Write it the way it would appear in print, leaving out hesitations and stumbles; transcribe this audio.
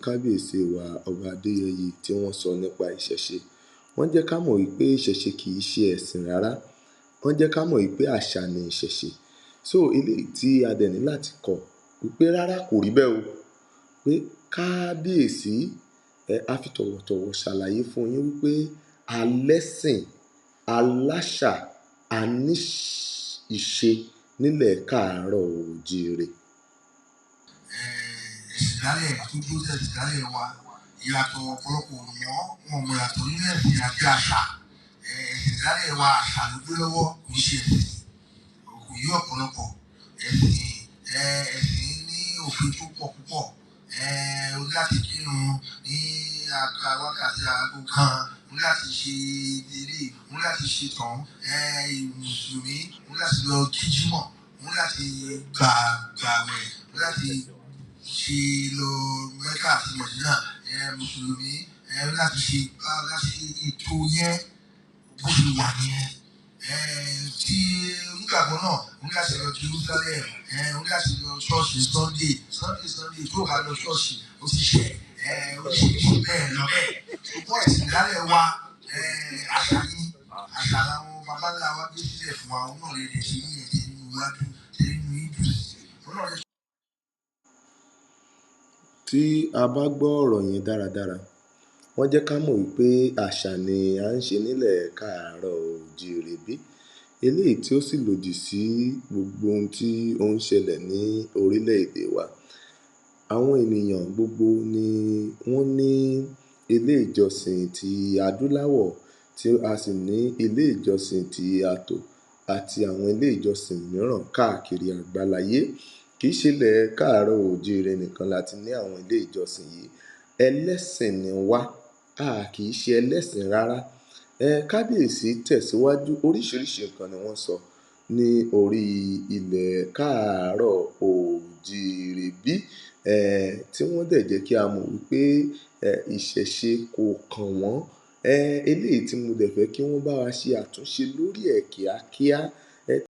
Kábíyèsí wa ọba Adéyẹyè tí wọ́n sọ nípa ìṣẹ̀ṣe. Wọ́n jẹ́ ká mọ̀ wípé ìṣẹ̀ṣe kì í ṣe ẹ̀sìn rárá. Wọ́n jẹ́ ká mọ̀ wípé àṣà ni ìṣẹ̀ṣe. So eléyìí tí a dẹ̀ ní láti kọ̀ wípé rárá kò rí bẹ́ẹ̀ o. Pé kábíyèsí a fi tọ̀wọ̀tọ̀wọ̀ ṣàlàyé fún yín wípé alẹ́sìn, aláṣà, ìṣe nílẹ̀ káàárọ̀ oòjíire. Ìsìnkálẹ̀ àtúntò ìsìnkálẹ̀ wa ìyàtọ̀ ọ̀pọ̀lọpọ̀ wọn mọ ìyàtọ̀ nínú ẹ̀sìn àti àṣà. Ìsìnkálẹ̀ wa àṣà ló gbé lọ́wọ́ kò ṣe ẹ̀sìn. Kò yí ọ̀pọ̀lọpọ̀ ẹ̀sìn ní òfin tó pọ̀ púpọ̀. O láti kírun ní wákàtí aago kan, o láti ṣe ilé, o láti ṣe tán. Mùsùlùmí o láti lọ kí jímọ̀, o láti gbààwẹ̀, o láti ṣe lọ Mẹ́kà àti Mọ̀dínà. Mùsùlùmí láti ṣe ètò yẹn bó ṣe wà nìyẹn. Tí onígbàgbọ́ náà ó ní láti lọ Jerusalem, ó ní láti lọ ṣọ́ọ̀ṣì Sunday tó bá lọ ṣọ́ọ̀ṣì ó ti ṣe oríṣiríṣi bẹ́ẹ̀ lọ bẹ́ẹ̀. Ṣùgbọ́n ìsìnkálẹ̀ wa àṣà ni àṣà làwọn baba ńlá wa gbé sílẹ̀ fún wa. Òun náà lè ṣe ní ẹ̀jẹ̀ nínú iwájú ṣe nínú ìdù. Tí a bá gbọ́ ọ̀rọ̀ yẹn dáradára, wọ́n jẹ́ ká mọ̀ wípé àṣà ni à ń ṣe nílẹ̀ káàárọ̀ oòjíire bí. Eléyìí tí ó sì lòdì sí gbogbo ohun tí ó ń ṣẹlẹ̀ ní orílẹ̀-èdè wa. Àwọn ènìyàn gbogbo ni wọ́n ní ilé ìjọsìn ti adúláwọ̀ tí a sì ní ilé ìjọsìn ti àtò àti àwọn ilé ìjọsìn mìíràn káàkiri àgbáláyé. Kì í ṣe ilẹ̀ káàárọ̀ oòjíire nìkan la ti ní àwọn ilé ìjọsìn yìí. Ẹlẹ́sìn ni wá, a kì í ṣe ẹlẹ́sìn rárá. Kábíyèsí tẹ̀síwájú oríṣiríṣi nǹkan ni wọ́n sọ ní orí ilẹ̀ káàárọ̀ oòjíire bí. Tí wọ́n dẹ̀ jẹ́ kí a mọ̀ wípé ìṣẹ̀ṣe kò kàn wọ́n. Eléyìí tí mo dẹ̀ fẹ́ kí wọ́n bá wa ṣe àtúnṣe lórí ẹ̀ kíákíá